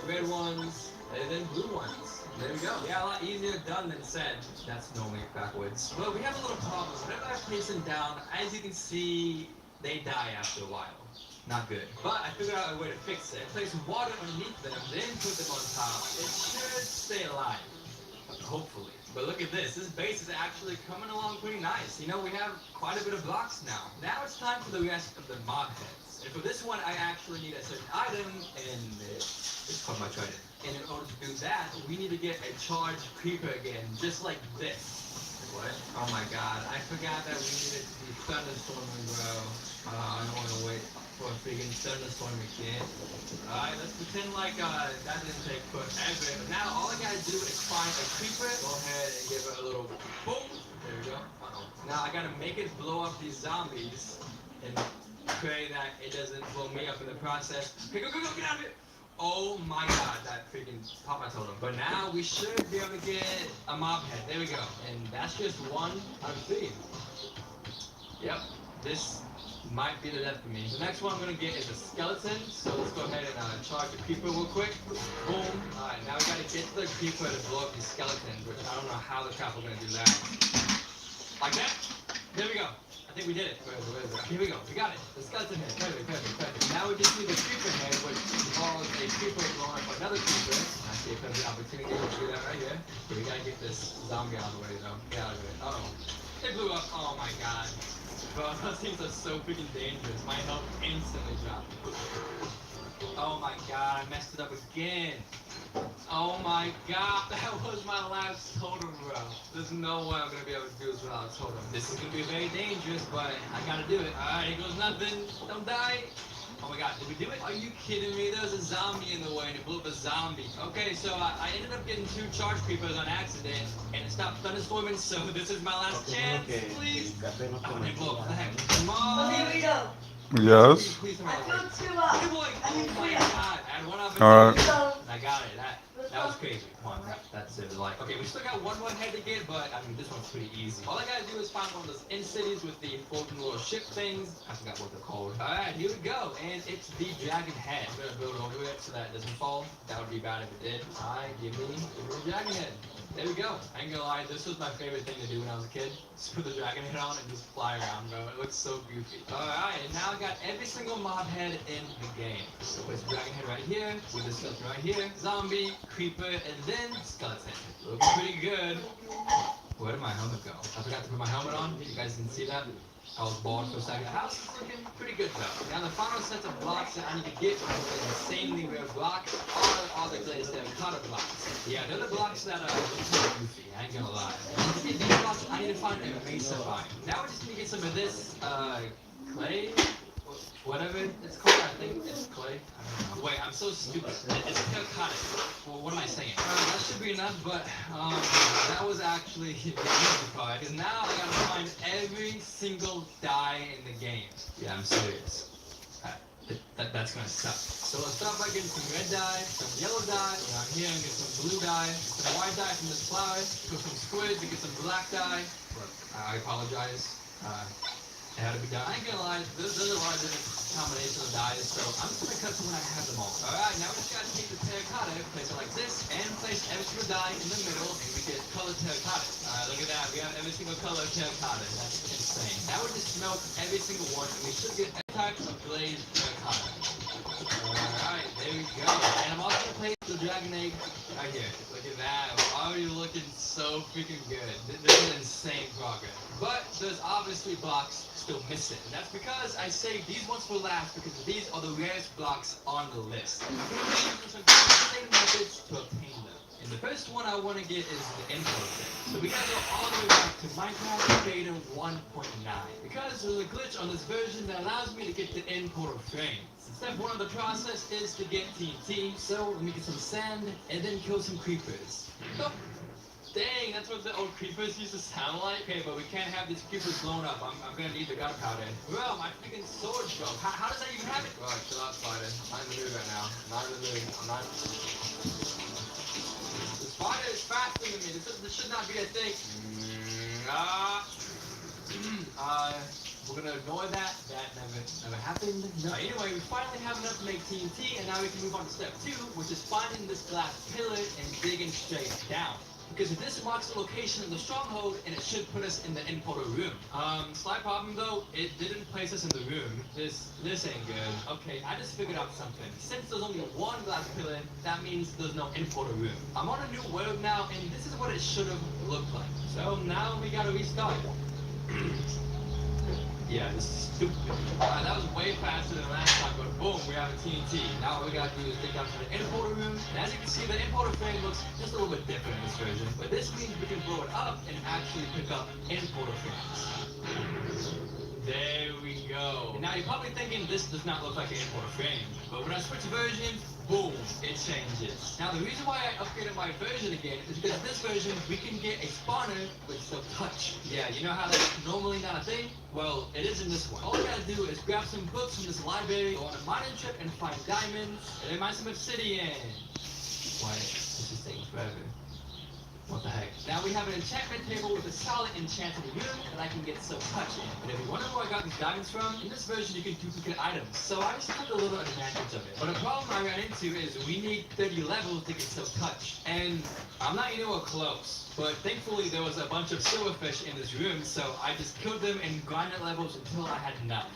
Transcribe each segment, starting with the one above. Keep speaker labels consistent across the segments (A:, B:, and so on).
A: red ones, and then blue ones. There we go. Yeah, a lot easier done than said. That's normally backwards. Well, we have a little problem. Whenever I place them down, as you can see, they die after a while. Not good. But I figured out a way to fix it. Place water underneath them, then put them on top. It should stay alive. Hopefully. But look at this. This base is actually coming along pretty nice. You know, we have quite a bit of blocks now. Now it's time for the rest of the mob heads. And for this one, I actually need a certain item, and it's called my trident. And in order to do that, we need to get a charged creeper again, just like this. What? Oh my god, I forgot that we needed to be thunderstorming, bro. I don't want to wait for a freaking thunderstorm again. Alright, let's pretend like that didn't take forever. But now all I gotta do is find a creeper, go ahead and give it a little boom. There we go. Uh-oh. Now I gotta make it blow up these zombies and pray that it doesn't blow me up in the process. Okay, go, get out of here! Oh my god, that freaking pop I told him. But now we should be able to get a mob head. There we go. And that's just one out of three. Yep, this might be the death for me. The next one I'm gonna get is a skeleton. So let's go ahead and charge the creeper real quick. Boom. Alright, now we gotta get the creeper to blow up these skeletons, which I don't know how the crap we're gonna do that. Like that? There we go. I think we did it. Where is it? Here we go. We got it. The skeleton head. Perfect. Now we just need the creeper head, which involves a creeper blowing up another creeper. I see a perfect opportunity to do that right here. Okay, we gotta get this zombie out of the way, though. Get out of it. Uh-oh. It blew up. Oh my god. Bro, those things are so freaking dangerous. My health instantly dropped. Oh my god, I messed it up again. Oh my god, that was my last totem, bro. There's no way I'm gonna be able to do this without a totem. This is gonna be very dangerous, but I gotta do it. Alright, here goes nothing. Don't die. Oh my god, did we do it? Are you kidding me? There was a zombie in the way and it blew up a zombie. Okay, so I ended up getting 2 charge creepers on accident and it stopped thunderstorming, so this is my last chance. Please. Oh, they blew up. What the heck? Come on.
B: Here we go.
C: Yes.
A: Please,
B: I filled 2 up.
A: oh my god. I had one up
C: All right.
A: I got it. That was crazy. Come on, that's it. Like, okay, we still got one more head to get, but I mean, this one's pretty easy. All I gotta do is find one of those in cities with the floating little ship things. I forgot what they're called. All right, here we go, and it's the dragon head. I'm gonna build over it so that it doesn't fall. That would be bad if it did. All right, give me the dragon head. There we go. I ain't gonna lie, this was my favorite thing to do when I was a kid. Just put the dragon head on and just fly around, bro. It looks so goofy. Alright, and now I got every single mob head in the game. So it's dragon head right here, with the skeleton right here, zombie, creeper, and then skeleton. Looks pretty good. Where did my helmet go? I forgot to put my helmet on. You guys can see that. I was bald for a second. The house is looking pretty good though. Now the final set of blocks that I need to get are the insanely rare blocks, all the glazed terracotta blocks. Yeah, they're the blocks that look kind of goofy, I ain't gonna lie. To get these blocks, I need to find a mesa vine. Now we just need to get some of this clay, whatever it's called. I think it's clay. I don't know. Wait, I'm so stupid. It's terracotta. Well, what am I saying? That should be enough, but that was actually the easy part. Because now I gotta find every single dye in the game. Yeah, I'm serious. That's gonna suck. So let's start by getting some red dye, some yellow dye, around here and get some blue dye, some white dye from this flower, put some squids to get some black dye. I apologize. It had to be done. I ain't gonna lie, there's a lot of different combinations of dyes, so I'm just gonna cut to when I have them all. Alright, now we just gotta take the terracotta, place it like this, and place every single dye in the middle, and we get colored terracotta. Alright, look at that, we have every single color of terracotta. That's insane. Now we just smelt every single one, and we should get every type of glazed terracotta. Alright, there we go. And I'm also gonna place the dragon egg right here. Look at that, we're already looking so freaking good. This is insane progress. But there's obviously blocks still missing. And that's because I saved these ones for last because these are the rarest blocks on the list. I'm going to use some complicated methods to obtain them. And the first one I want to get is the import thing. So we gotta go all the way back to Minecraft Beta 1.9 because there's a glitch on this version that allows me to get the import frames. Step 1 of the process is to get TNT. So let me get some sand and then kill some creepers. Oh. Dang, that's what the old creepers used to sound like. Okay, but we can't have these creepers blown up. I'm gonna need the gunpowder. Bro, my freaking sword broke. How does that even happen? Bro, chill out, spider. I'm not in the mood right now. I'm not in the mood. I'm not. The spider is faster than me. This should not be a thing. we're gonna ignore that. That never happened. No. Anyway, we finally have enough to make TNT, and now we can move on to step 2, which is finding this glass pillar and digging straight down. Because this marks the location of the stronghold, and it should put us in the importer room. Slight problem though, it didn't place us in the room. This ain't good. Okay, I just figured out something. Since there's only one glass pillar, that means there's no importer room. I'm on a new world now, and this is what it should have looked like. So now we gotta restart. Yeah, this is stupid. That was way faster than last time, but boom, we have a TNT. Now what we gotta do is dig down to the importer room. And as you can see, the importer frame looks just a little bit different in this version. But this means we can blow it up and actually pick up importer frames. There we go. And now you're probably thinking this does not look like an importer frame. But when I switch versions, boom, it changes. Now the reason why I upgraded my version again is because this version we can get a spawner with silk touch. Yeah, you know how that's normally not a thing? Well, it is in this one. All I gotta do is grab some books from this library, go on a mining trip and find diamonds, and then mine some obsidian. Why, this is taking forever. What the heck? Now we have an enchantment table with a solid enchanted room that I can get silk touch in. And if you wonder where I got these diamonds from, in this version you can duplicate items. So I just took a little advantage of it. But a problem I ran into is we need 30 levels to get silk touch. And I'm not anywhere close. But thankfully there was a bunch of silverfish in this room, so I just killed them and grinded levels until I had enough.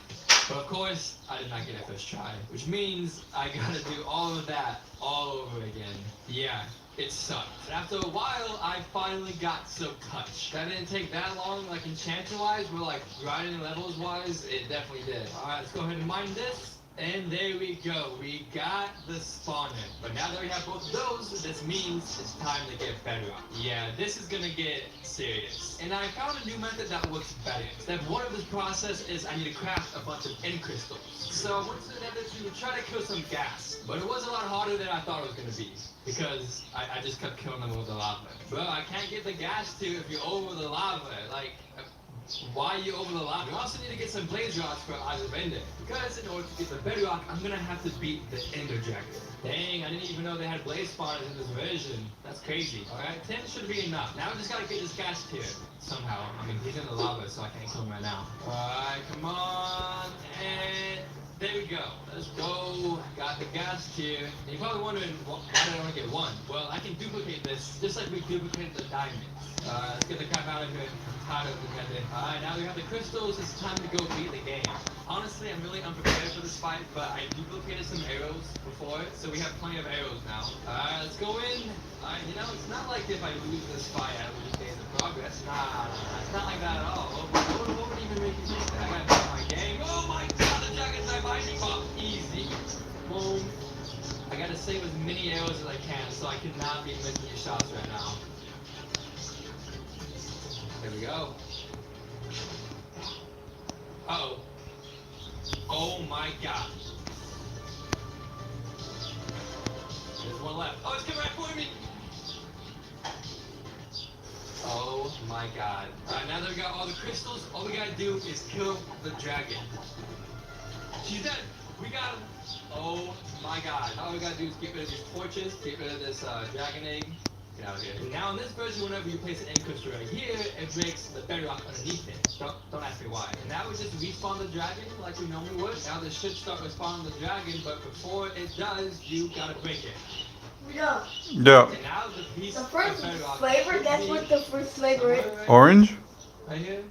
A: But of course, I did not get it first try. Which means I gotta do all of that all over again. Yeah. It sucked. But after a while, I finally got silk touch. That didn't take that long, like enchanting-wise, but like grinding levels-wise, it definitely did. Alright, let's go ahead and mine this. And there we go. We got the spawner. But now that we have both of those, this means it's time to get bedrock. Yeah, this is gonna get serious. And I found a new method that works better. Step 1 of this process is I need to craft a bunch of end crystals. So I went to the nether to try to kill some gas. But it was a lot harder than I thought it was gonna be. Because I just kept killing them with the lava. Bro, I can't get the gas to if you're over the lava. Like, why are you over the lava? You also need to get some blaze rods for either vendor. Because in order to get the bedrock, I'm gonna have to beat the ender dragon. Dang, I didn't even know they had blaze spawners in this version. That's crazy. Alright, 10 should be enough. Now we just gotta get this gas tier. Somehow. I mean, he's in the lava, so I can't kill him right now. Alright, come on. And there we go. Let's go. Got the gas tier. And you're probably wondering, why did I only get one? Well, I can duplicate this, just like we duplicated the diamonds. Let's get the crap out of here. I'm tired of looking at it. Alright, now we have the crystals. It's time to go beat the game. Honestly, I'm really unprepared for this fight, but I duplicated some arrows before, so we have plenty of arrows now. Alright, let's go in. Alright, you know, it's not like if I lose this fight, I lose days of progress. Nah, it's not like that at all. What would even make you think that? I gotta beat my game. Oh my god, the dragon's not biting me. Easy. Boom. I gotta save as many arrows as I can, so I cannot be missing your shots right now. There we go. Uh-oh. Oh my god. There's one left. Oh, it's coming right for me! Oh my god. Alright, now that we got all the crystals, all we gotta do is kill the dragon. She's dead! We got him! Oh my god. All we gotta do is get rid of these torches, get rid of this dragon egg. Get out of here. Now in this version, whenever you place an end crystal right here, it breaks the bedrock underneath it. Don't ask me why. And now we just respawn the dragon like we normally would. Now this should start respawning the dragon, but before it does, you gotta break it.
B: Yeah.
C: Yeah.
A: And now the piece
B: The first
A: of bedrock
B: flavor, that's what the first flavor is.
A: right
C: Orange?
A: Right here.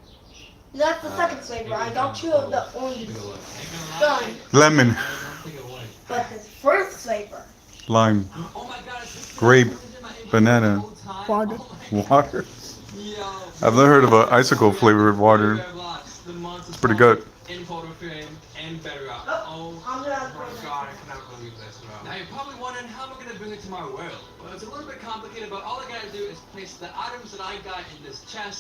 B: That's the second flavor. I got two of the orange
A: Take a look. Ain't gonna lie.
B: done.
C: Lemon.
A: I don't think it would.
B: But the first flavor.
C: Lime.
A: Oh my god, it's
C: Grape. Banana.
B: Water.
C: Water. I've never heard of an icicle flavored water.
A: It's
C: pretty good.
A: In photo frame and bedrock.
B: Oh, I'm gonna
A: my god, I cannot believe this, bro. Now you're probably wondering how am I gonna bring it to my world? Well, it's a little bit complicated, but all I gotta do is place the items that I got in this chest